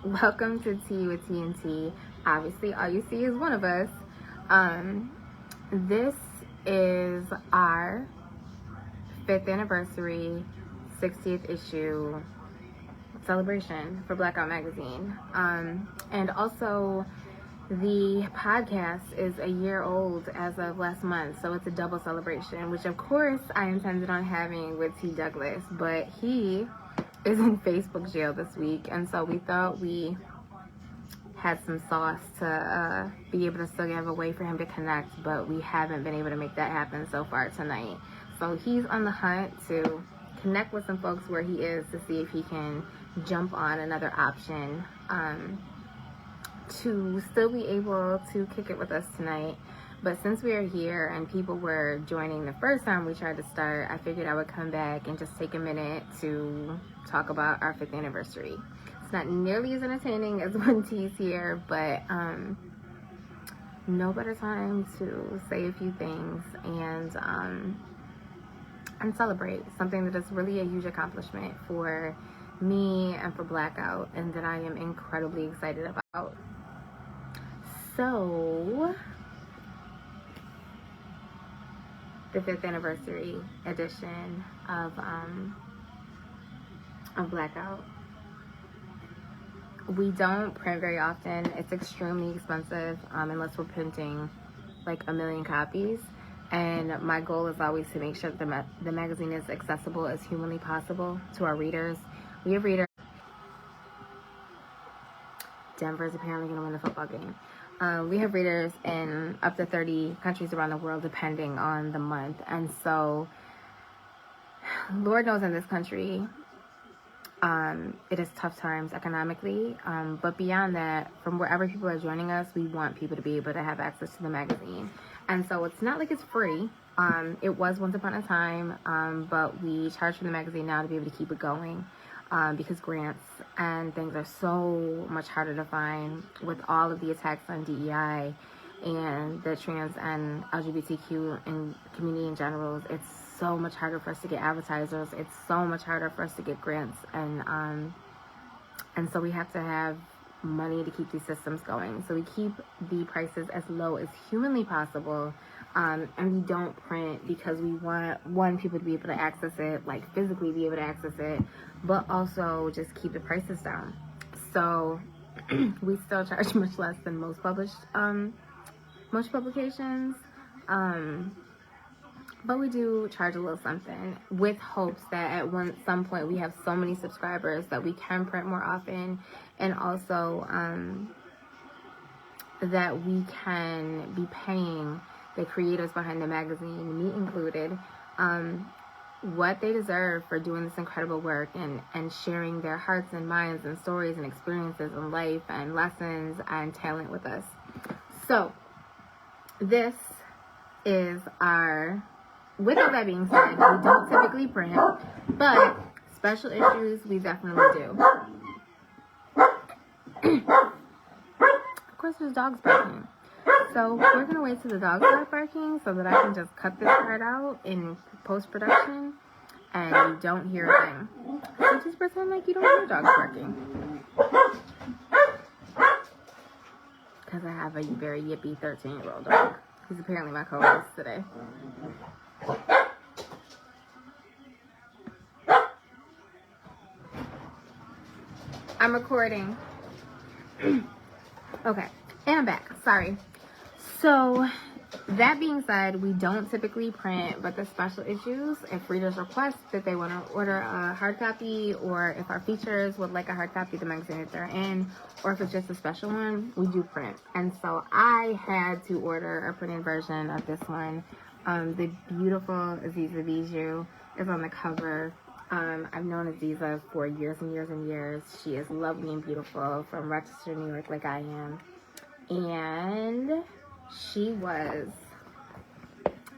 Welcome to Tea with TNT. Obviously, all you see is one of us. This is our 5th anniversary, 60th issue celebration for Blaque magazine. And also, the podcast is a year old as of last month, so it's a double celebration, which of course I intended on having with T. Douglas, but he is in Facebook jail this week, and so we thought we had some sauce to be able to still have a way for him to connect, but we haven't been able to make that happen so far tonight. So he's on the hunt to connect with some folks where he is to see if he can jump on another option to still be able to kick it with us tonight. But since we are here and people were joining the first time we tried to start, I figured I would come back and just take a minute to talk about our 5th anniversary. It's not nearly as entertaining as when T's here, but no better time to say a few things and celebrate something that is really a huge accomplishment for me and for Blackout, and that I am incredibly excited about. So, the 5th anniversary edition of Blackout. We don't print very often. It's extremely expensive unless we're printing like 1 million copies. And my goal is always to make sure that the magazine is accessible as humanly possible to our readers. We have readers. Denver's apparently going to win the football game. We have readers in up to 30 countries around the world, depending on the month. And so, Lord knows in this country, it is tough times economically. But beyond that, from wherever people are joining us, we want people to be able to have access to the magazine. And so it's not like it's free. It was once upon a time, but we charge for the magazine now to be able to keep it going. Because grants and things are so much harder to find with all of the attacks on DEI and the trans and LGBTQ and community in general. It's so much harder for us to get advertisers. It's so much harder for us to get grants, and so we have to have money to keep these systems going. So we keep the prices as low as humanly possible. And we don't print because we want people to be able to access it, like physically be able to access it, but also just keep the prices down. So we still charge much less than most publications, but we do charge a little something with hopes that at some point we have so many subscribers that we can print more often, and also that we can be paying the creators behind the magazine, me included, what they deserve for doing this incredible work and sharing their hearts and minds and stories and experiences in life and lessons and talent with us. So, this is with all that being said, we don't typically print, but special issues we definitely do. Of course, there's dogs barking. So we're going to wait till the dogs start barking so that I can just cut this part out in post-production and you don't hear a thing. So just pretend like you don't hear dogs barking. Because I have a very yippy 13-year-old dog. He's apparently my co-host today. I'm recording. Okay, and I'm back. Sorry. So, that being said, we don't typically print, but the special issues, if readers request that they want to order a hard copy, or if our features would like a hard copy of the magazine that they're in, or if it's just a special one, we do print. And so I had to order a printed version of this one. The beautiful Aziza Bijou is on the cover. I've known Aziza for years and years and years. She is lovely and beautiful, from Rochester, New York, like I am. And she was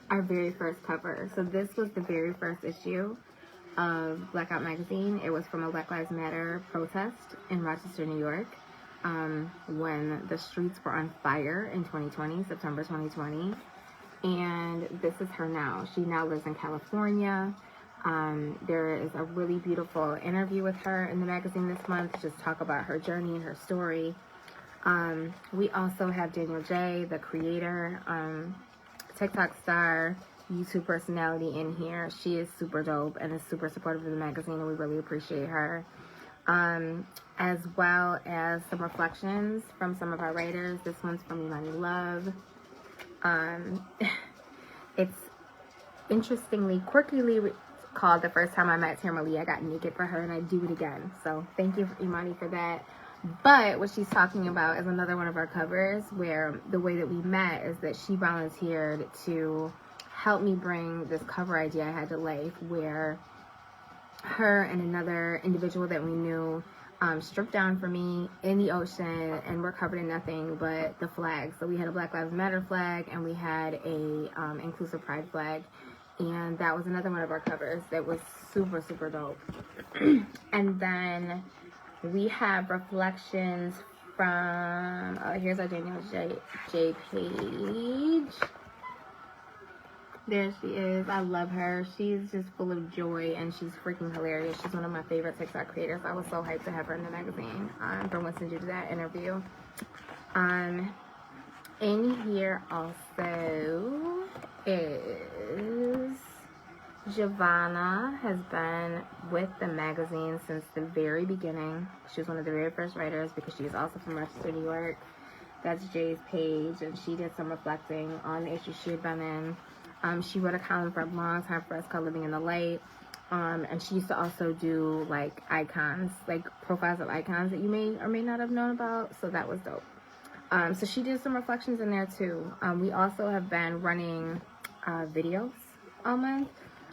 our very first cover. So this was the very first issue of Blackout magazine. It was from a Black Lives Matter protest in Rochester, New York, when the streets were on fire in 2020, September 2020. And this is her now. She now lives in California. There is a really beautiful interview with her in the magazine this month to just talk about her journey and her story. We also have Daniel J, the creator, TikTok star, YouTube personality in here. She is super dope and is super supportive of the magazine, and we really appreciate her. As well as some reflections from some of our writers. This one's from Immani Love. It's interestingly, quirkily called The First Time I Met Tamara Leigh. I got naked for her, and I do it again. So thank you, Immani, for that. But what she's talking about is another one of our covers where the way that we met is that she volunteered to help me bring this cover idea I had to life, where her and another individual that we knew stripped down for me in the ocean, and we're covered in nothing but the flag. So we had a Black Lives Matter flag, and we had a inclusive pride flag, and that was another one of our covers that was super, super dope. And then we have reflections from, here's our Daniel J page. There she is. I love her. She's just full of joy, and she's freaking hilarious. She's one of my favorite TikTok creators. I was so hyped to have her in the magazine for Winston due to that interview. In here also is Giovanna. Has been with the magazine since the very beginning. She was one of the very first writers because she is also from Rochester, New York. That's Jay's page, and she did some reflecting on the issues she had been in. She wrote a column for a long time for us called Living in the Light. And she used to also do like icons, like profiles of icons that you may or may not have known about. So that was dope. So she did some reflections in there too. We also have been running videos all month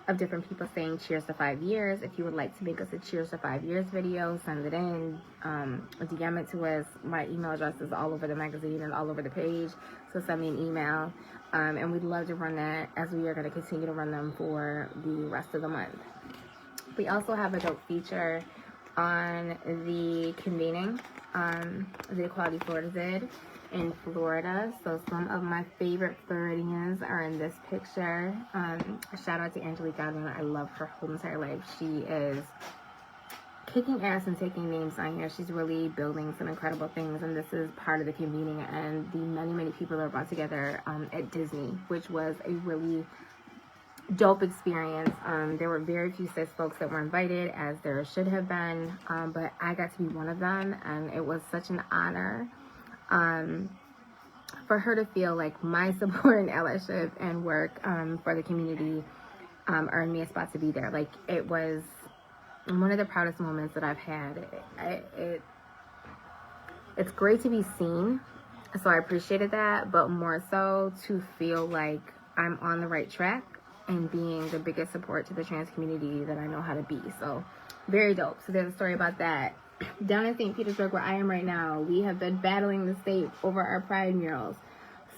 of different people saying cheers to 5 years. If you would like to make us a cheers to 5 years video, send it in, DM it to us. My email address is all over the magazine and all over the page, so send me an email. And we'd love to run that, as we are going to continue to run them for the rest of the month. We also have a dope feature on the convening, the Equality Florida Zid in Florida. So some of my favorite Floridians are in this picture. A shout out to Angelique Godwin. I love her whole entire life. She is kicking ass and taking names on here. She's really building some incredible things, and this is part of the convening and the many people that are brought together at Disney, which was a really dope experience. There were very few cis folks that were invited, as there should have been, but I got to be one of them, and it was such an honor for her to feel like my support and allyship and work for the community earned me a spot to be there. Like, it was one of the proudest moments that I've had. It's great to be seen, so I appreciated that, but more so to feel like I'm on the right track and being the biggest support to the trans community that I know how to be. So very dope. So there's a story about that. Down in St. Petersburg, where I am right now, we have been battling the state over our pride murals.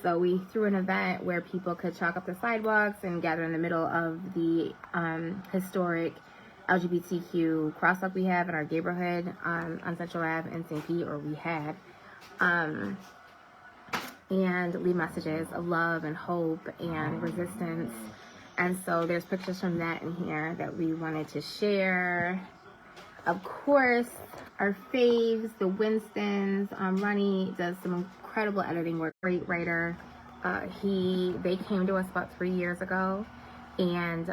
So we threw an event where people could chalk up the sidewalks and gather in the middle of the historic LGBTQ crosswalk we have in our neighborhood on Central Ave in St. Pete, or we had, and leave messages of love and hope and resistance. And so there's pictures from that in here that we wanted to share. Of course, our faves, the Winstons. Ronnie does some incredible editing work. Great writer. They came to us about 3 years ago, and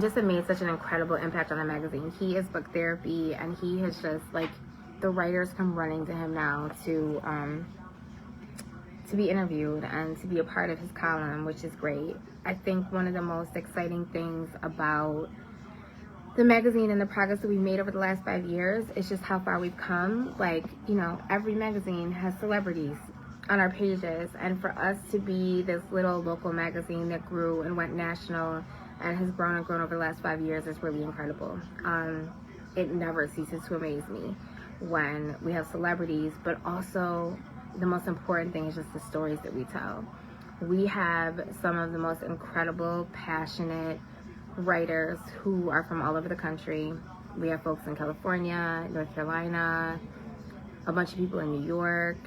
just have made such an incredible impact on the magazine. He is book therapy, and he has just, like, the writers come running to him now to be interviewed and to be a part of his column, which is great. I think one of the most exciting things about the magazine and the progress that we've made over the last 5 years is just how far we've come. Like, you know, every magazine has celebrities on our pages, and for us to be this little local magazine that grew and went national and has grown and grown over the last 5 years is really incredible. It never ceases to amaze me when we have celebrities, but also the most important thing is just the stories that we tell. We have some of the most incredible, passionate writers who are from all over the country. We have folks in California, North Carolina, a bunch of people in New York.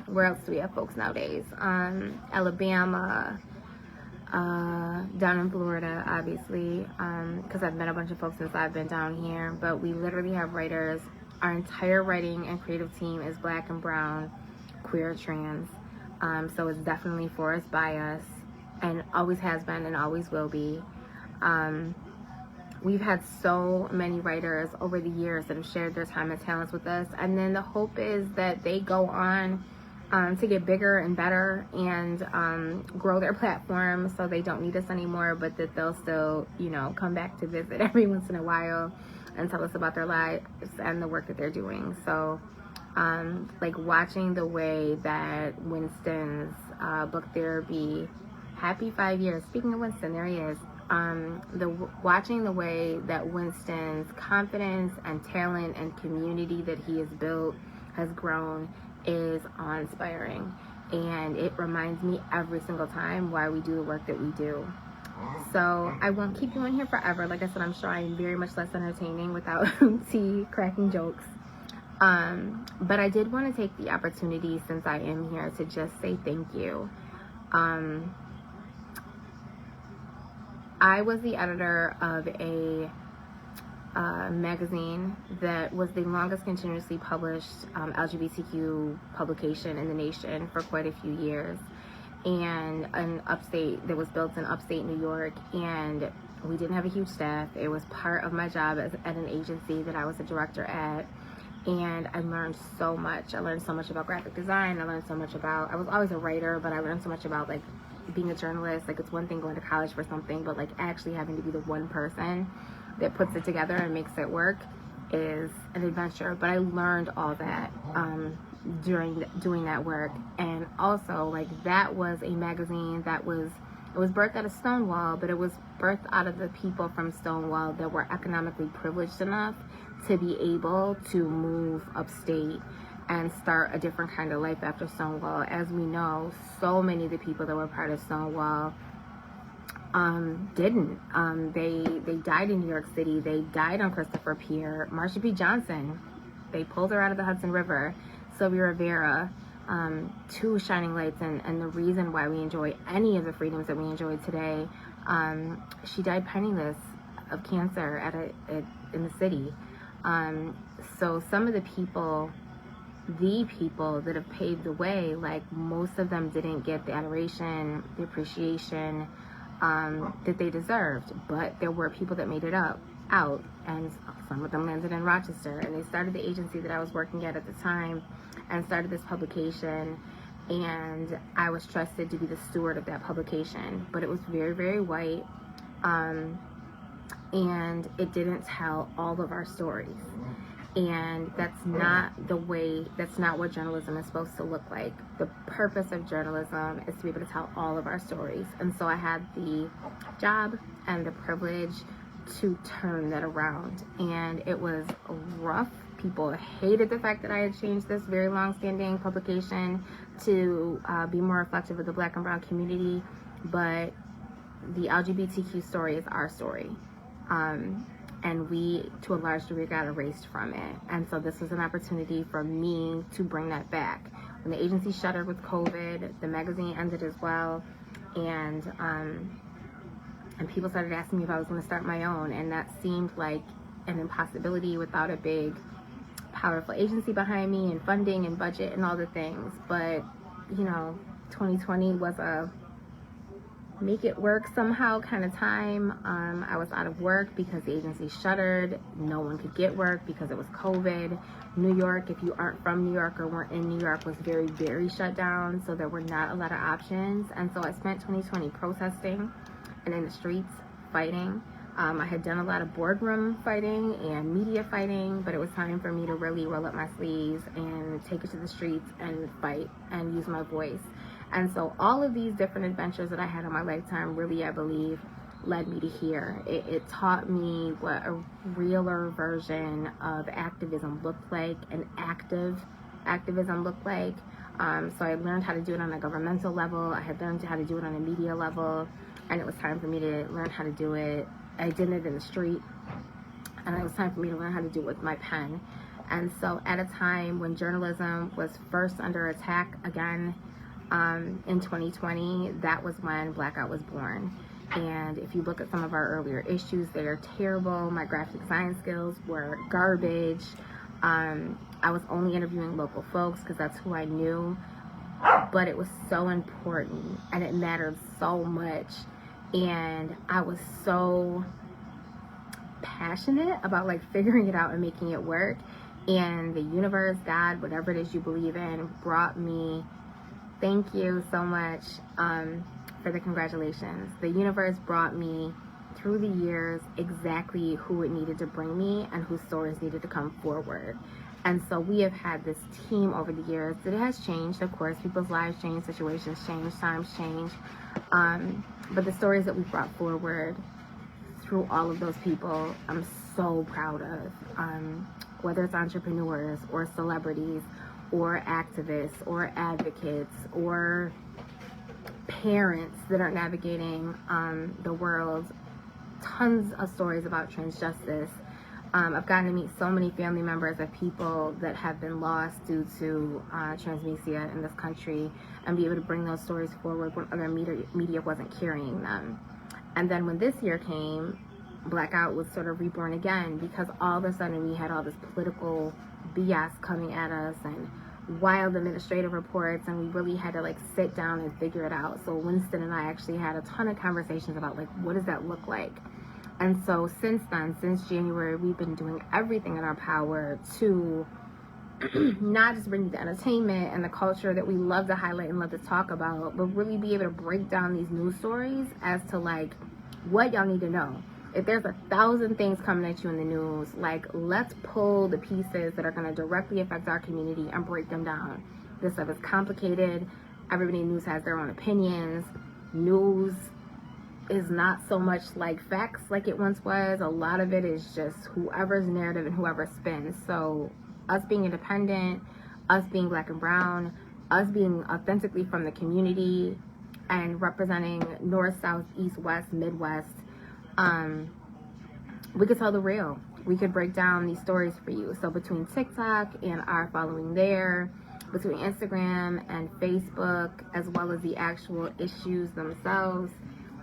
Where else do we have folks nowadays? Alabama, down in Florida, obviously, because I've met a bunch of folks since I've been down here, but we literally have writers. Our entire writing and creative team is Black and brown, queer, trans. So it's definitely for us, by us, and always has been and always will be. We've had so many writers over the years that have shared their time and talents with us, and then the hope is that they go on to get bigger and better and grow their platform, so they don't need us anymore, but that they'll still, come back to visit every once in a while and tell us about their lives and the work that they're doing. So like watching the way that Winston's book therapy, happy 5 years, speaking of Winston, there he is, watching the way that Winston's confidence and talent and community that he has built has grown is awe-inspiring, and it reminds me every single time why we do the work that we do. So I won't keep you in here forever. Like I said, I'm sure I'm very much less entertaining without T cracking jokes. But I did want to take the opportunity, since I am here, to just say thank you. I was the editor of a magazine that was the longest continuously published LGBTQ publication in the nation for quite a few years, and that was built in upstate New York, and we didn't have a huge staff. It was part of my job at an agency that I was a director at, and I learned so much. I learned so much about graphic design. I learned so much about, I was always a writer, but I learned so much about like being a journalist. Like, it's one thing going to college for something, but like actually having to be the one person that puts it together and makes it work is an adventure. But I learned all that during doing that work. And also, like, that was a magazine that it was birthed out of Stonewall, but it was birthed out of the people from Stonewall that were economically privileged enough to be able to move upstate and start a different kind of life after Stonewall. As we know, so many of the people that were part of Stonewall didn't. They died in New York City. They died on Christopher Pier. Marsha P. Johnson, they pulled her out of the Hudson River. Sylvia Rivera, two shining lights, and the reason why we enjoy any of the freedoms that we enjoy today. She died penniless of cancer in the city. So some of the people that have paved the way, like, most of them didn't get the adoration, the appreciation that they deserved, but there were people that made it out, and some of them landed in Rochester, and they started the agency that I was working at the time and started this publication, and I was trusted to be the steward of that publication. But it was very, very white, and it didn't tell all of our stories. And that's not what journalism is supposed to look like. The purpose of journalism is to be able to tell all of our stories. And so I had the job and the privilege to turn that around. And it was rough. People hated the fact that I had changed this very long-standing publication to be more reflective of the Black and brown community. But the LGBTQ story is our story. And we, to a large degree, got erased from it. And so this was an opportunity for me to bring that back. When the agency shuttered with COVID, the magazine ended as well, and people started asking me if I was going to start my own, and that seemed like an impossibility without a big, powerful agency behind me and funding and budget and all the things. But 2020 was a make it work somehow kind of time. I was out of work because the agency shuttered. No one could get work because it was COVID. New York, if you aren't from New York or weren't in New York, was very, very shut down, so there were not a lot of options. And so I spent 2020 protesting and in the streets fighting. I had done a lot of boardroom fighting and media fighting, but it was time for me to really roll up my sleeves and take it to the streets and fight and use my voice. And so all of these different adventures that I had in my lifetime really, I believe, led me to here. It taught me what a realer version of activism looked like, and active activism looked like. So I learned how to do it on a governmental level. I had learned how to do it on a media level, and it was time for me to learn how to do it. I did it in the street, and it was time for me to learn how to do it with my pen. And so at a time when journalism was first under attack again, in 2020, that was when Blackout was born. And if you look at some of our earlier issues, they are terrible. My graphic design skills were garbage. I was only interviewing local folks because that's who I knew. But it was so important and it mattered so much. And I was so passionate about like figuring it out and making it work. And the universe, God, whatever it is you believe in, brought me, thank you so much for the congratulations. The universe brought me through the years exactly who it needed to bring me and whose stories needed to come forward. And so we have had this team over the years. It has changed, of course. People's lives change, situations change, times change. But the stories that we brought forward through all of those people, I'm so proud of. Whether it's entrepreneurs or celebrities or activists or advocates or parents that are navigating the world. Tons of stories about trans justice. I've gotten to meet so many family members of people that have been lost due to transmedia in this country and be able to bring those stories forward when other media wasn't carrying them. And then when this year came, Blackout was sort of reborn again because all of a sudden we had all this political BS coming at us and wild administrative reports, and we really had to like sit down and figure it out. So Winston and I actually had a ton of conversations about like, what does that look like? And so since then, since January, we've been doing everything in our power to not just bring the entertainment and the culture that we love to highlight and love to talk about, but really be able to break down these news stories as to like what y'all need to know. If there's 1,000 things coming at you in the news, like let's pull the pieces that are going to directly affect our community and break them down. This stuff is complicated. Everybody in news has their own opinions. News is not so much like facts like it once was. A lot of it is just whoever's narrative and whoever spins. So us being independent, us being Black and brown, us being authentically from the community and representing North, South, East, West, Midwest, we could tell the real. We could break down these stories for you. So between TikTok and our following there, between Instagram and Facebook, as well as the actual issues themselves,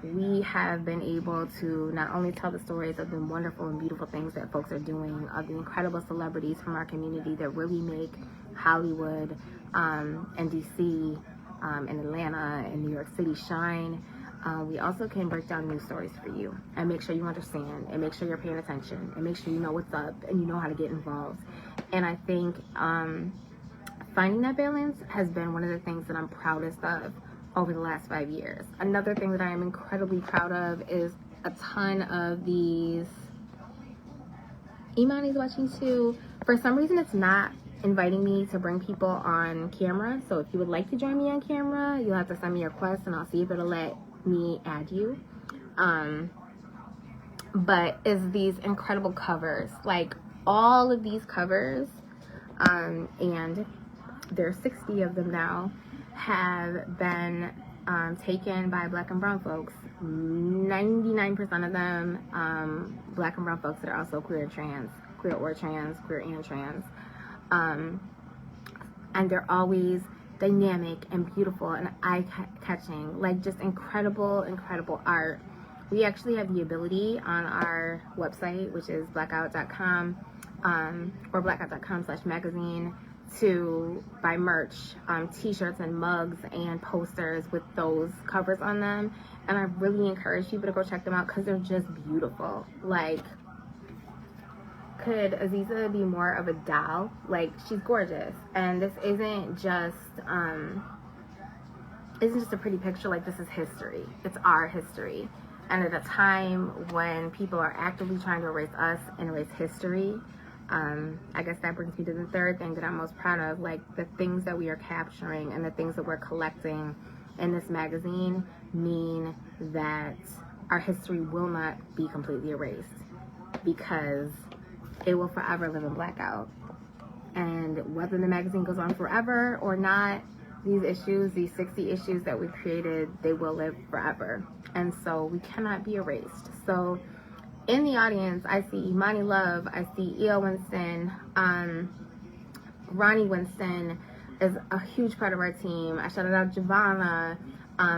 we have been able to not only tell the stories of the wonderful and beautiful things that folks are doing, of the incredible celebrities from our community that really make Hollywood and DC and Atlanta and New York City shine. We also can break down news stories for you and make sure you understand and make sure you're paying attention and make sure you know what's up and you know how to get involved. And I think finding that balance has been one of the things that I'm proudest of over the last 5 years. Another thing that I am incredibly proud of is a ton of these. Immani's watching too. For some reason, it's not inviting me to bring people on camera. So if you would like to join me on camera, you'll have to send me a request and I'll see if it'll let me add you. But it's these incredible covers, like all of these covers, and there are 60 of them now, have been taken by Black and brown folks. 99% of them Black and brown folks that are also queer and trans, queer and trans. And they're always dynamic and beautiful and eye-catching, like just incredible art. We actually have the ability on our website, which is blackout.com or blackout.com/magazine, to buy merch, t-shirts and mugs and posters with those covers on them. And I really encourage people to go check them out because they're just beautiful. Like, could Aziza be more of a doll? Like, she's gorgeous. And this isn't just a pretty picture. Like, this is history. It's our history. And at a time when people are actively trying to erase us and erase history, I guess that brings me to the third thing that I'm most proud of. Like, the things that we are capturing and the things that we're collecting in this magazine mean that our history will not be completely erased, because it will forever live in Blackout. And whether the magazine goes on forever or not, these issues, these 60 issues that we created, they will live forever. And so we cannot be erased. So in the audience, I see Immani Love, I see E.O. Winston, Ronnie Winston, is a huge part of our team. I shouted out Giovanna,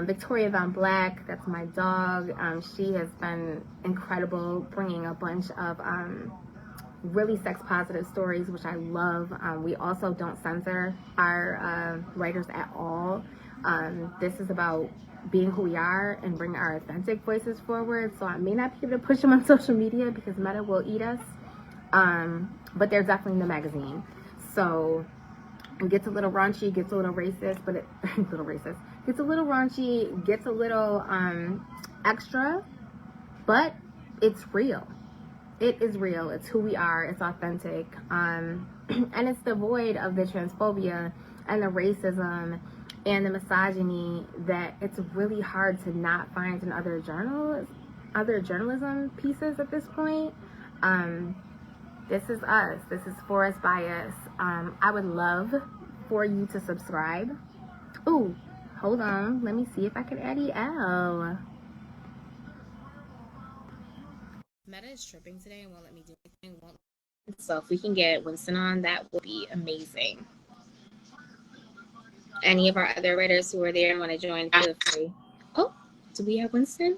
Victoria Von Blaque, that's my dog. She has been incredible, bringing a bunch of really sex positive stories, which I love. We also don't censor our writers at all. This is about being who we are and bring our authentic voices forward. So I may not be able to push them on social media because Meta will eat us. But they're definitely in the magazine. So it gets a little raunchy, gets a little racist, but it little racist. Gets a little raunchy, gets a little extra, but it's real. It is real. It's who we are. It's authentic. And it's devoid of the transphobia and the racism and the misogyny that it's really hard to not find in other journalism pieces at this point. This is us. This is for us, by us. I would love for you to subscribe. Ooh, hold on. Let me see if I can add EL. Meta is tripping today and won't let me do anything. So if we can get Winston on, that would be amazing. Any of our other writers who are there and want to join, feel free. Oh, do we have Winston?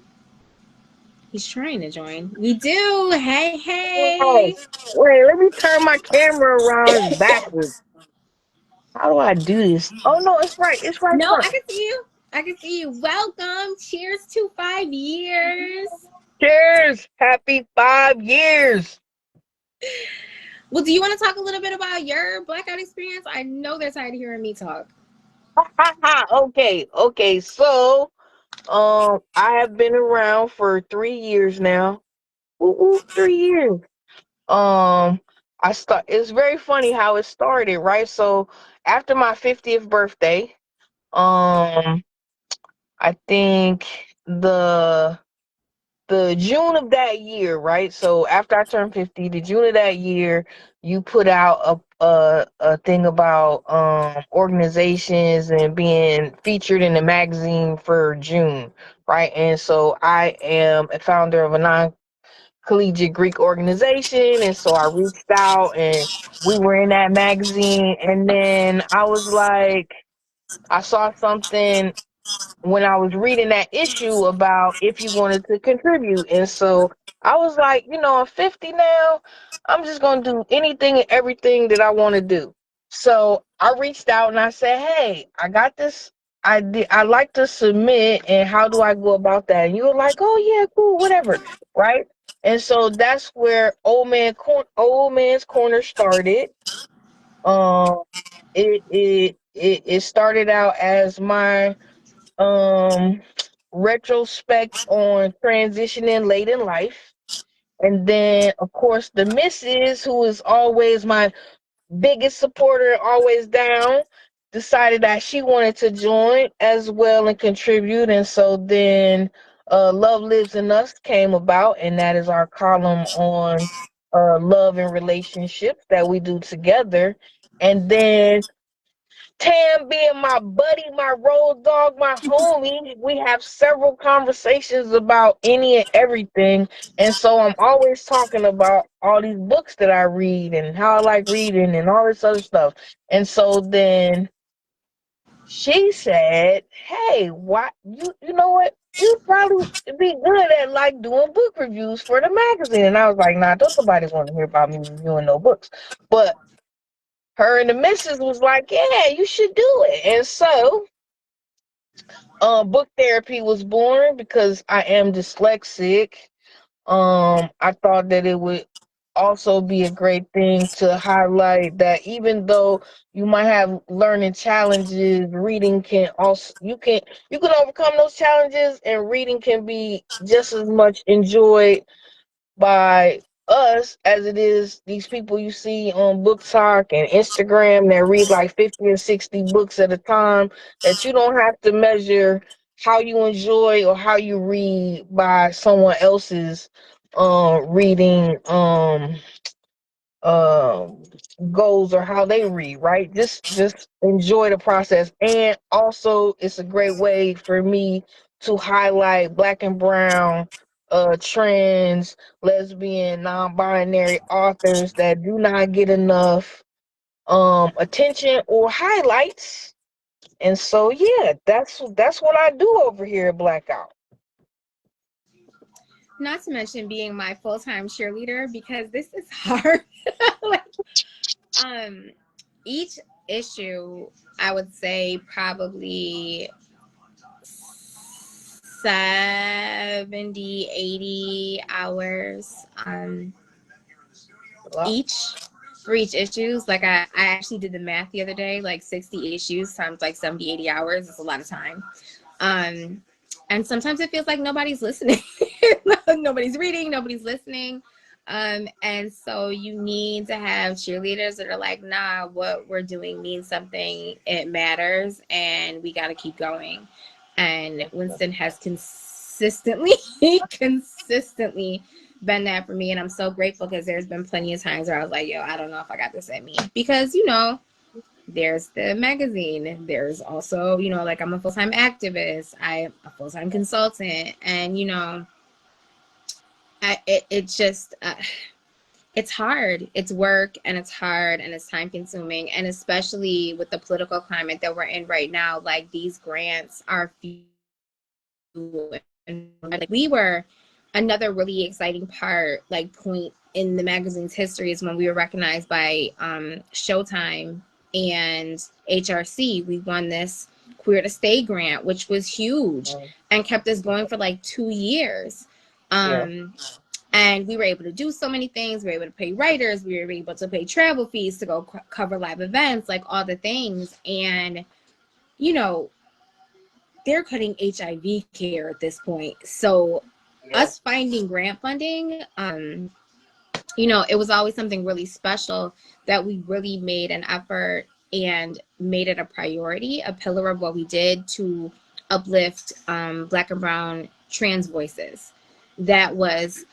He's trying to join. We do. Hey, Oh, hey. wait, let me turn my camera around. It's backwards. How do I do this? Oh no, it's right. It's right No, front. I can see you. I can see you. Welcome. Cheers to 5 years. Cheers! Happy 5 years. Well, do you want to talk a little bit about your blackout experience? I know they're tired of hearing me talk. Okay, okay. So, I have been around for 3 years now. Ooh, 3 years. Um, It's very funny how it started, right? So, after my 50th birthday, um, I think the June of that year, right? So after I turned 50, the June of that year, you put out a thing about organizations and being featured in the magazine for June, right? And so I am a founder of a non-collegiate Greek organization, and so I reached out and we were in that magazine, and then I was like, I saw something when I was reading that issue about if you wanted to contribute. And so I was like, I'm 50 now. I'm just going to do anything and everything that I want to do. So I reached out and I said, hey, I got this. I like to submit, and how do I go about that? And you were like, oh yeah, cool, whatever, right? And so that's where Old Man's Corner started. Um, it started out as my um retrospect on transitioning late in life. And then of course the missus, who is always my biggest supporter, always down, decided that she wanted to join as well and contribute. And so then Love Lives in Us came about, and that is our column on love and relationships that we do together. And then Tam being my buddy, my road dog, my homie, we have several conversations about any and everything. And so I'm always talking about all these books that I read and how I like reading and all this other stuff. And so then she said, hey, why you know what? You'd probably be good at like doing book reviews for the magazine. And I was like, nah, don't nobody want to hear about me reviewing no books. But her and the missus was like, yeah, you should do it. And so book therapy was born because I am dyslexic. I thought that it would also be a great thing to highlight that even though you might have learning challenges, reading can also you can overcome those challenges, and reading can be just as much enjoyed by us as it is these people you see on Book Talk and Instagram that read like 50 or 60 books at a time, that you don't have to measure how you enjoy or how you read by someone else's reading um goals or how they read, right? Just enjoy the process. And also it's a great way for me to highlight black and brown trans, lesbian, non-binary authors that do not get enough attention or highlights. And so yeah, that's what I do over here at Blackout. Not to mention being my full-time cheerleader, because this is hard. Like, um, each issue, I would say probably 70, 80 hours each for each issues. Like I actually did the math the other day, like 60 issues times like 70, 80 hours. It's a lot of time. Um, and sometimes it feels like nobody's listening. Nobody's reading, nobody's listening. And so you need to have cheerleaders that are like, nah, what we're doing means something, it matters, and we got to keep going. And Winston has consistently, consistently been that for me. And I'm so grateful, because there's been plenty of times where I was like, yo, I don't know if I got this in me. Because, there's the magazine. There's also, like, I'm a full-time activist. I'm a full-time consultant. And, it just, it's hard. It's work, and it's hard, and it's time consuming. And especially with the political climate that we're in right now, like, these grants are few. And like, we were another really exciting part, like, point in the magazine's history is when we were recognized by Showtime and HRC. We won this Queer to Stay grant, which was huge and kept us going for like 2 years. Yeah. And we were able to do so many things. We were able to pay writers. We were able to pay travel fees to go cover live events, like all the things. And, they're cutting HIV care at this point. So us finding grant funding, it was always something really special that we really made an effort and made it a priority, a pillar of what we did to uplift Black and Brown trans voices. That was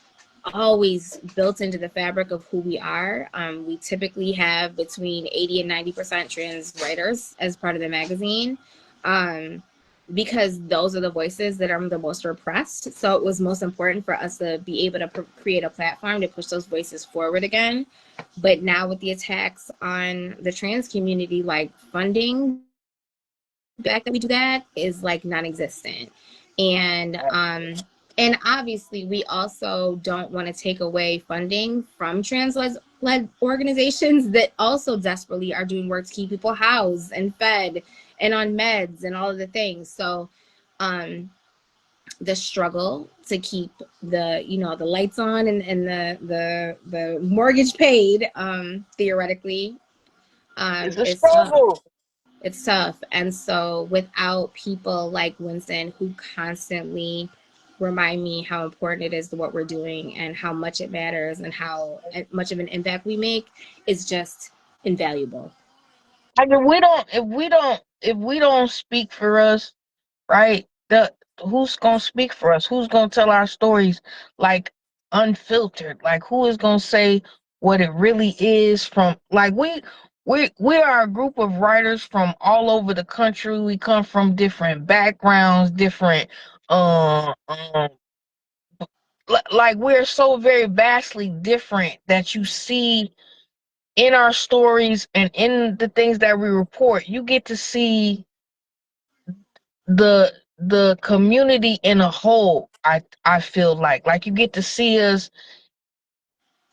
always built into the fabric of who we are. We typically have between 80 and 90% trans writers as part of the magazine. Because those are the voices that are the most repressed. So it was most important for us to be able to create a platform to push those voices forward again. But now with the attacks on the trans community, like, funding back that we do that is like non-existent. And obviously we also don't want to take away funding from trans-led organizations that also desperately are doing work to keep people housed and fed and on meds and all of the things. So the struggle to keep the lights on and the mortgage paid, theoretically, It's a is tough. struggle. It's tough. And so without people like Winston, who constantly remind me how important it is to what we're doing and how much it matters and how much of an impact we make, is just invaluable. Like if we don't speak for us, right? The Who's gonna speak for us? Who's gonna tell our stories, like, unfiltered? Like, who is gonna say what it really is? From, like, we are a group of writers from all over the country. We come from different backgrounds, different like, we're so very vastly different that you see in our stories and in the things that we report. You get to see the community in a whole. I feel like you get to see us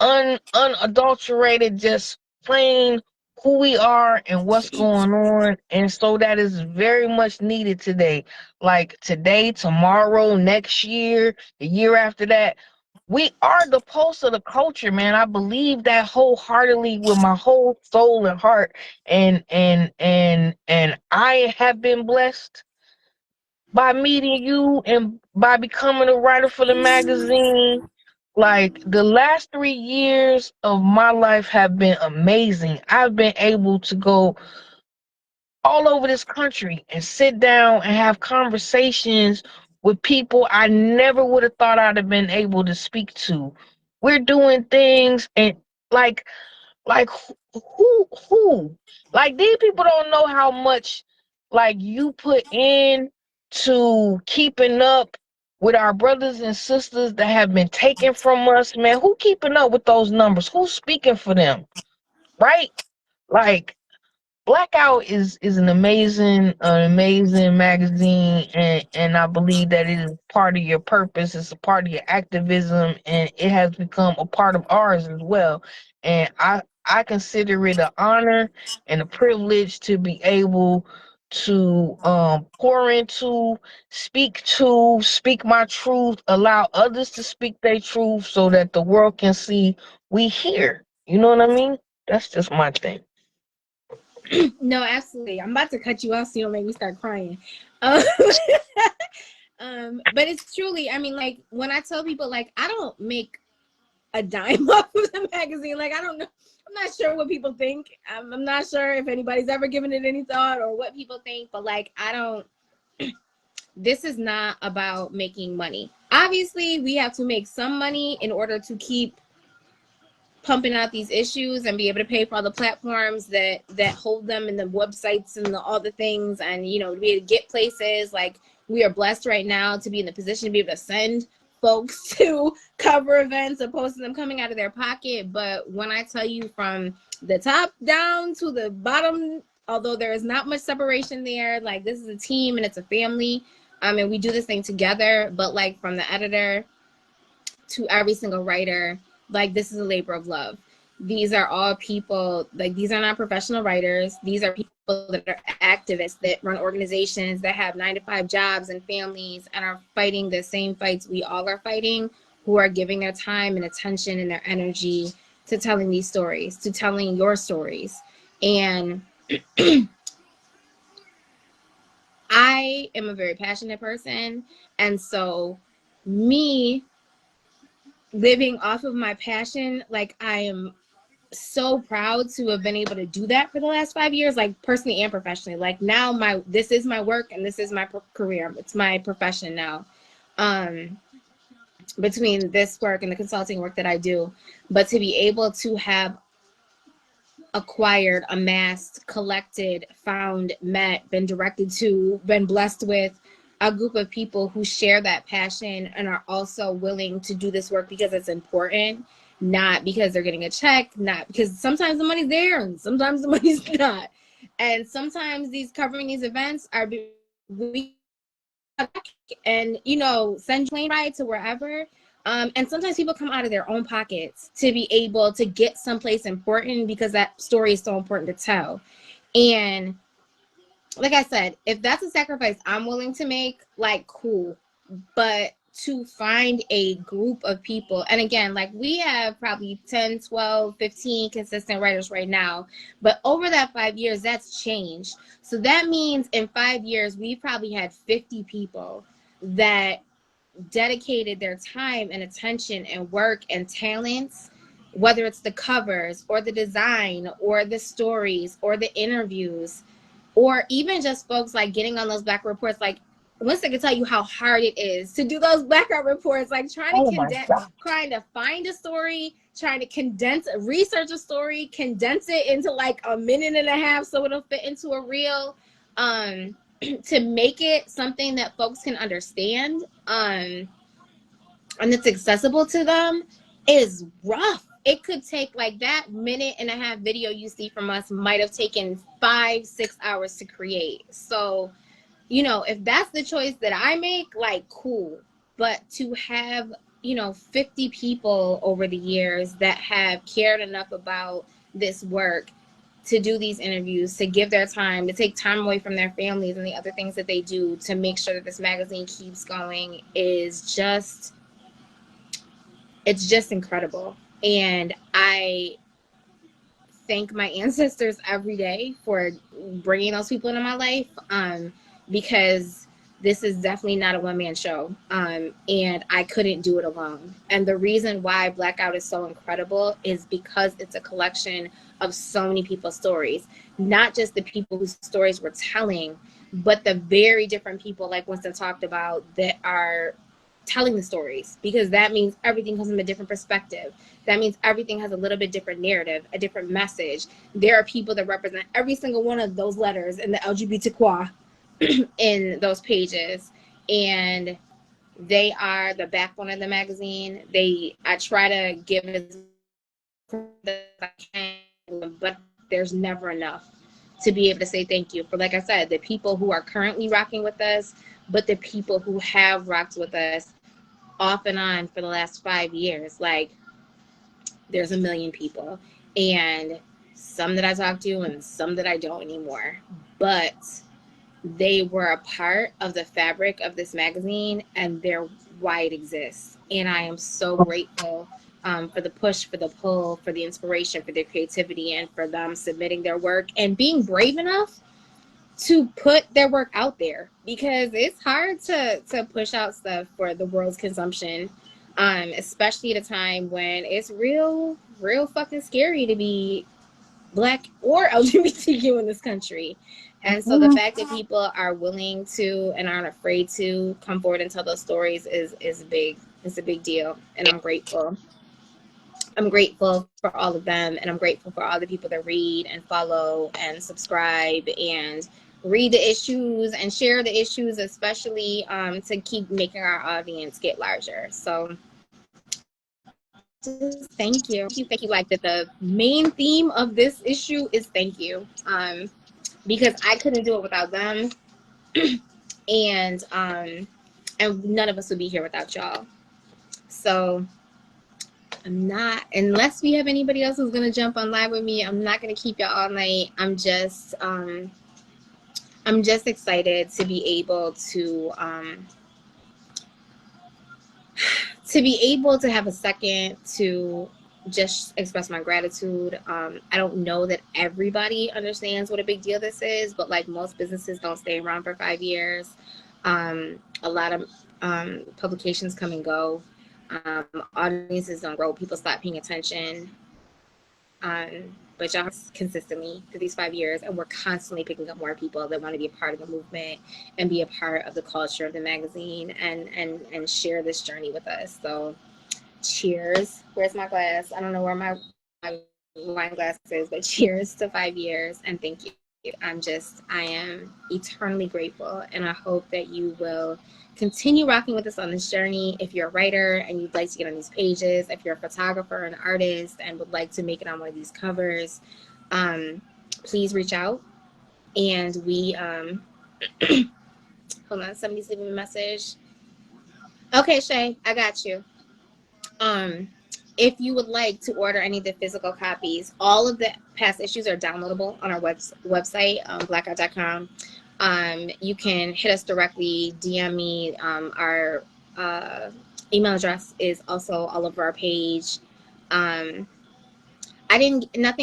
unadulterated, just plain who we are and what's going on. And so that is very much needed today. Like, today, tomorrow, next year, the year after that. We are the pulse of the culture, man. I believe that wholeheartedly with my whole soul and heart. And I have been blessed by meeting you and by becoming a writer for the magazine. Like, the last 3 years of my life have been amazing. I've been able to go all over this country and sit down and have conversations with people I never would have thought I'd have been able to speak to. We're doing things, and, like, who like, these people don't know how much, like, you put in to keeping up with our brothers and sisters that have been taken from us, man. Who keeping up with those numbers? Who's speaking for them, right? Like, Blackout is an amazing magazine, and I believe that it is part of your purpose. It's a part of your activism, and it has become a part of ours as well. And I consider it an honor and a privilege to be able to pour into, speak my truth, allow others to speak their truth, so that the world can see we here. You know what I mean? That's just my thing. No, absolutely. I'm about to cut you off so you don't make me start crying. Um, but it's truly, I mean, like when I tell people, like, I don't make a dime off of the magazine. Like, I don't know. I'm not sure what people think. I'm not sure if anybody's ever given it any thought or what people think, but like, I don't, this is not about making money. Obviously, we have to make some money in order to keep pumping out these issues and be able to pay for all the platforms that hold them and the websites and all the things, and you know, to be able to get places. Like, we are blessed right now to be in the position to be able to send folks to cover events opposed to them coming out of their pocket. But when I tell you, from the top down to the bottom, although there is not much separation there, like, this is a team and it's a family, and we do this thing together. But like, from the editor to every single writer, like, this is a labor of love. These are all people, like, these are not professional writers. These are people that are activists, that run organizations, that have 9-to-5 jobs and families, and are fighting the same fights we all are fighting, who are giving their time and attention and their energy to telling these stories, to telling your stories. And I am a very passionate person. And so, me living off of my passion, like, I am so proud to have been able to do that for the last 5 years, like, personally and professionally. Like, now this is my work and this is my career. It's my profession now. Between this work and the consulting work that I do, but to be able to have acquired, amassed, collected, found, met, been directed to, been blessed with a group of people who share that passion and are also willing to do this work because it's important, not because they're getting a check, not because sometimes the money's there and sometimes the money's not. And sometimes these covering these events are, we and, you know, send plane ride to wherever. And sometimes people come out of their own pockets to be able to get someplace important because that story is so important to tell. And like I said, if that's a sacrifice I'm willing to make, like, cool. But to find a group of people, and again, like, we have probably 10, 12, 15 consistent writers right now, but over that 5 years, that's changed. So that means in 5 years, we probably had 50 people that dedicated their time and attention and work and talents, whether it's the covers or the design or the stories or the interviews, or even just folks like getting on those Black reports. Like, Winston can tell you how hard it is to do those Blackout reports, like trying to Oh my condense, God. trying to find a story, trying to condense, research a story, condense it into like a minute and a half so it'll fit into a reel, to make it something that folks can understand, and it's accessible to them, is rough. It could take, like, that minute and a half video you see from us might have taken 5-6 hours to create. So, you know, if that's the choice that I make, like, cool. But to have, you know, 50 people over the years that have cared enough about this work to do these interviews, to give their time, to take time away from their families and the other things that they do to make sure that this magazine keeps going, is just, it's just incredible. And I thank my ancestors every day for bringing those people into my life, because this is definitely not a one-man show, and I couldn't do it alone. And the reason why Blackout is so incredible is because it's a collection of so many people's stories, not just the people whose stories we're telling, but the very different people, like Winston talked about, that are telling the stories, because that means everything comes from a different perspective. That means everything has a little bit different narrative, a different message. There are people that represent every single one of those letters in the LGBTQ in those pages, and they are the backbone of the magazine. I try to give as much as I can, but there's never enough to be able to say thank you for, like I said, the people who are currently rocking with us, but the people who have rocked with us off and on for the last 5 years. Like, there's a million people, and some that I talk to and some that I don't anymore, but they were a part of the fabric of this magazine, and they're why it exists. And I am so grateful for the push, for the pull, for the inspiration, for their creativity, and for them submitting their work and being brave enough to put their work out there, because it's hard to push out stuff for the world's consumption, especially at a time when it's real fucking scary to be Black or LGBTQ in this country. And so the fact that people are willing to and aren't afraid to come forward and tell those stories is big. It's a big deal, and I'm grateful. I'm grateful for all of them, and I'm grateful for all the people that read and follow and subscribe and read the issues and share the issues, especially to keep making our audience get larger. So just thank you. Thank you. Like that the main theme of this issue is thank you. Because I couldn't do it without them. and none of us would be here without y'all. So I'm not, unless we have anybody else who's gonna jump on live with me, I'm not gonna keep y'all all night. I'm just excited to be able to have a second to just express my gratitude. I don't know that everybody understands what a big deal this is, but like most businesses don't stay around for 5 years. A lot of publications come and go. Audiences don't grow. People stop paying attention. But y'all consistently through these 5 years, and we're constantly picking up more people that want to be a part of the movement and be a part of the culture of the magazine and share this journey with us. So cheers. Where's my glass? I don't know where my wine glass is, but cheers to 5 years, and thank you. I am eternally grateful, and I hope that you will continue rocking with us on this journey. If you're a writer and you'd like to get on these pages, if you're a photographer, an artist, and would like to make it on one of these covers, please reach out. And we, hold on, somebody's leaving a message. Okay, Shay, I got you. If you would like to order any of the physical copies, all of the past issues are downloadable on our website, blaque.com. You can hit us directly, DM me. Our email address is also all over our page. Nothing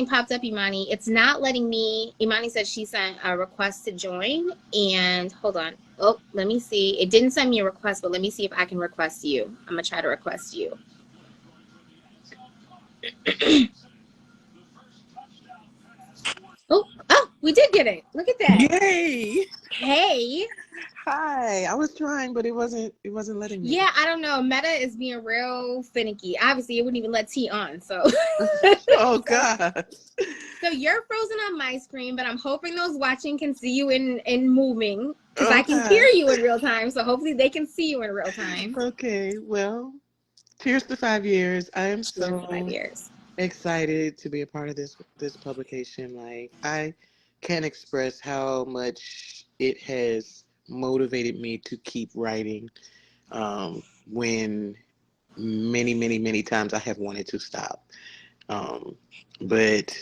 popped up, Immani. It's not letting me. Immani said she sent a request to join, and hold on. Oh, let me see. It didn't send me a request, but let me see if I can request you. I'm gonna try to request you. Oh, we did get it. Look at that. Yay! Hey. Hi. I was trying, but it wasn't letting me. Yeah, I don't know. Meta is being real finicky. Obviously, it wouldn't even let T on. So. Oh God. So you're frozen on my screen, but I'm hoping those watching can see you in moving, because I can hear you in real time. So hopefully they can see you in real time. Okay. Well, cheers to 5 years. I am so 5 years. excited to be a part of this publication. Like, I can't express how much it has motivated me to keep writing when many times I have wanted to stop. But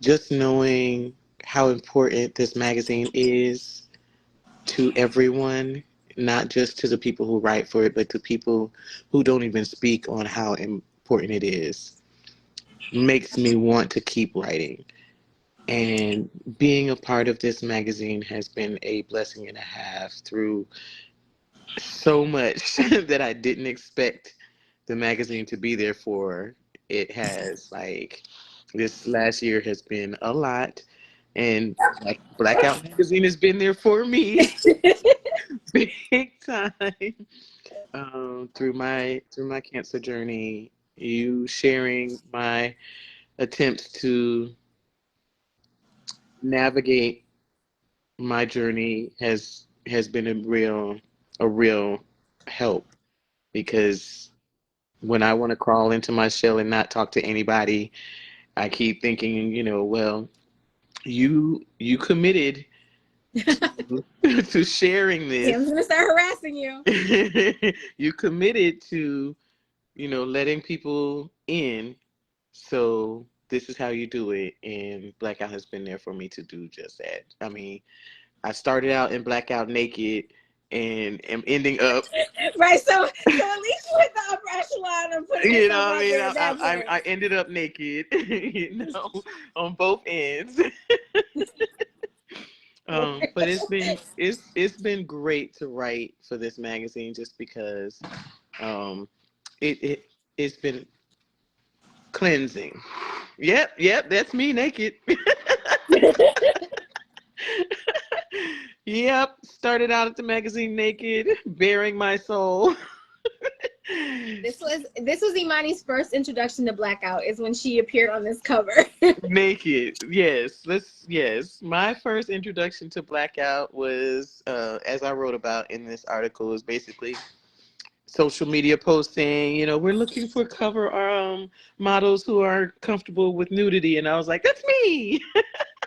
just knowing how important this magazine is to everyone, not just to the people who write for it, but to people who don't even speak on how important it is, makes me want to keep writing. And being a part of this magazine has been a blessing and a half through so much that I didn't expect the magazine to be there for. It has, like, this last year has been a lot, and like Blackout Magazine has been there for me big time through my cancer journey. You sharing my attempts to navigate my journey has been a real help, because when I want to crawl into my shell and not talk to anybody, I keep thinking, well, you committed to, to sharing See, I'm this. gonna start harassing you. You committed to, letting people in. So this is how you do it. And Blackout has been there for me to do just that. I mean, I started out in Blackout naked and am ending up, Right, so at least you hit the upper echelon of putting you know yourself what I out mean? there at that point. I ended up naked, on both ends. But it's been great to write for this magazine just because um, it's been cleansing. Yep, that's me naked. Yep, started out at the magazine naked, bearing my soul. This was Immani's first introduction to Blackout, is when she appeared on this cover. Naked, yes. My first introduction to Blackout was, as I wrote about in this article, is basically social media posting. We're looking for cover models who are comfortable with nudity, and I was like, that's me.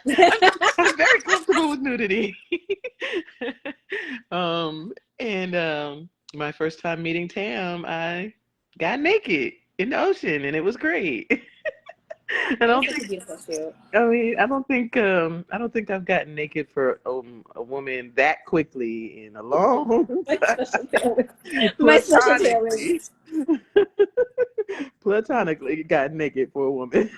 I'm very comfortable with nudity. And my first time meeting Tam, I got naked in the ocean, and it was great. I It was don't such a think. beautiful shoot. I mean, I don't think I've gotten naked for a woman that quickly in a long My time. special talent. My special talent. Platonically, platonically got naked for a woman.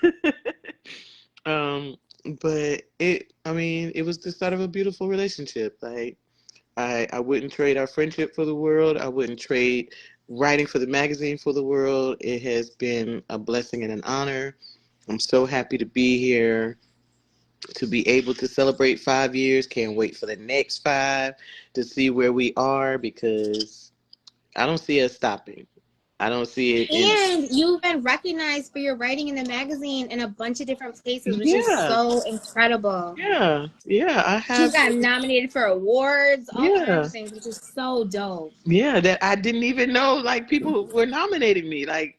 um, but I mean, it was the start of a beautiful relationship. Like, I wouldn't trade our friendship for the world. I wouldn't trade writing for the magazine for the world. It has been a blessing and an honor. I'm so happy to be here, to be able to celebrate 5 years. Can't wait for the next five to see where we are, because I don't see us stopping. I don't see it in. And you've been recognized for your writing in the magazine in a bunch of different places, which is Yeah, so incredible. yeah. I She's have. gotten nominated for awards, all kinds Yeah, of things, which is so dope. yeah. That I didn't even know. Like, people were nominating me. Like,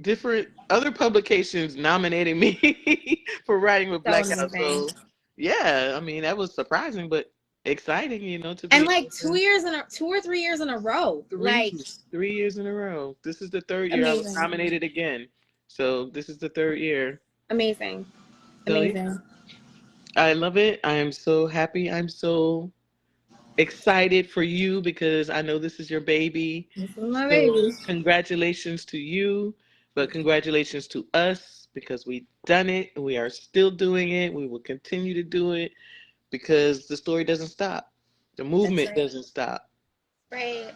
different other publications nominating me for writing with So Blackout. amazing. So yeah, I mean, that was surprising but exciting, to And be like able to 2 or 3 years in a row. three Like, 3 years in a row. This is the third year I was amazing. nominated again. So this is the third year. Amazing. So yeah, Amazing. I love it. I am so happy. I'm so excited for you because I know this is your baby. This is my So baby. congratulations to you, but congratulations to us because we've done it. We are still doing it. We will continue to do it because the story doesn't stop. The That's movement right. doesn't stop. Right.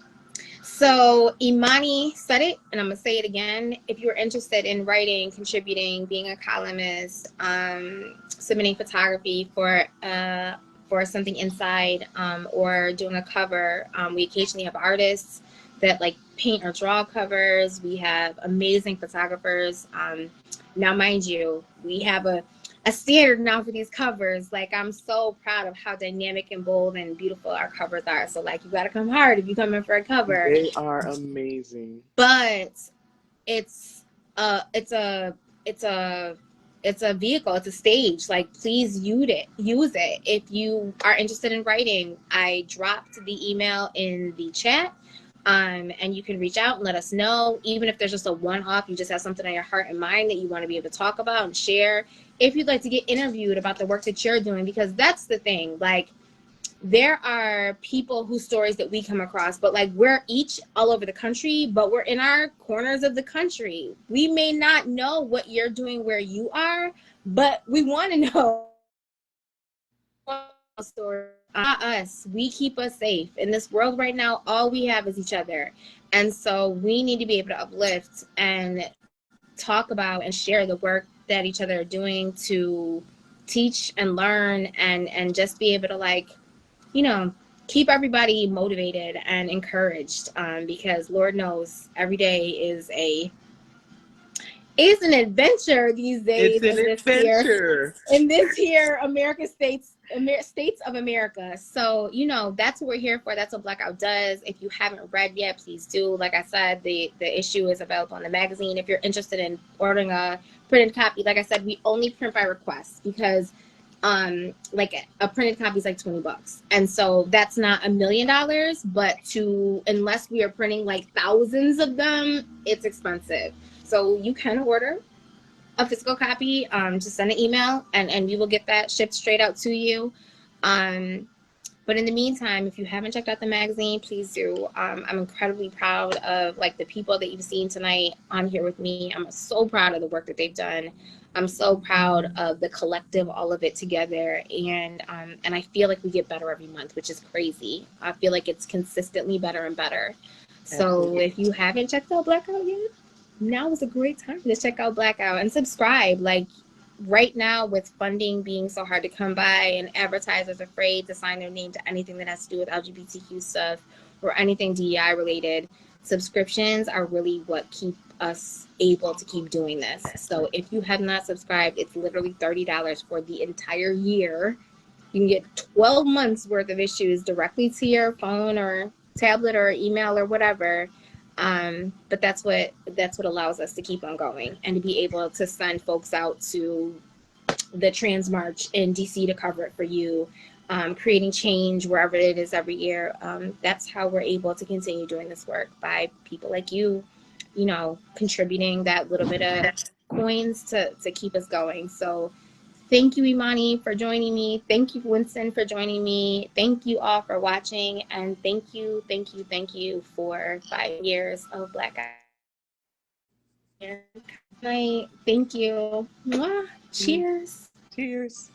So Immani said it, and I'm gonna say it again. If you're interested in writing, contributing, being a columnist, submitting photography for something inside, or doing a cover, we occasionally have artists that like paint or draw covers. We have amazing photographers. Now, mind you, we have a standard now for these covers. Like, I'm so proud of how dynamic and bold and beautiful our covers are. So like, you got to come hard if you come in for a cover. They are amazing. But it's it's a it's a it's a vehicle, it's a stage. Like, please use it if you are interested in writing. I dropped the email in the chat, and you can reach out and let us know, even if there's just a one-off, you just have something on your heart and mind that you want to be able to talk about and share. If you'd like to get interviewed about the work that you're doing, because that's the thing. Like, there are people whose stories that we come across, but like, we're each all over the country, but we're in our corners of the country. We may not know what you're doing where you are, but we want to know story. Us, we keep us safe in this world right now. All we have is each other, and so we need to be able to uplift and talk about and share the work that each other are doing to teach and learn, and just be able to, like, keep everybody motivated and encouraged, because Lord knows every day is an adventure these It's days an adventure. in this here States of America. So, that's what we're here for. That's what Blackout does. If you haven't read yet, please do. Like I said, the issue is available on the magazine. If you're interested in ordering a printed copy, like I said, we only print by request, because like a printed copy is like $20. And so that's not $1 million, but unless we are printing like thousands of them, it's expensive. So you can order a physical copy. Just send an email and we will get that shipped straight out to you. But in the meantime, if you haven't checked out the magazine, please do. I'm incredibly proud of like the people that you've seen tonight on here with me. I'm so proud of the work that they've done. I'm so proud of the collective, all of it together. And I feel like we get better every month, which is crazy. I feel like it's consistently better and better. So if you haven't checked out Blaque Out yet, now is a great time to check out Blaque Out and subscribe. Like, right now, with funding being so hard to come by and advertisers afraid to sign their name to anything that has to do with LGBTQ stuff or anything DEI related, subscriptions are really what keep us able to keep doing this. So if you have not subscribed, it's literally $30 for the entire year. You can get 12 months worth of issues directly to your phone or tablet or email or whatever. But that's what allows us to keep on going and to be able to send folks out to the Trans March in DC to cover it for you, creating change wherever it is every year. That's how we're able to continue doing this work, by people like you, contributing that little bit of coins to keep us going. So thank you, Immani, for joining me. Thank you, Winston, for joining me. Thank you all for watching. And thank you for 5 years of Blaque Out. Good night. Thank you. Mwah. Cheers. Cheers.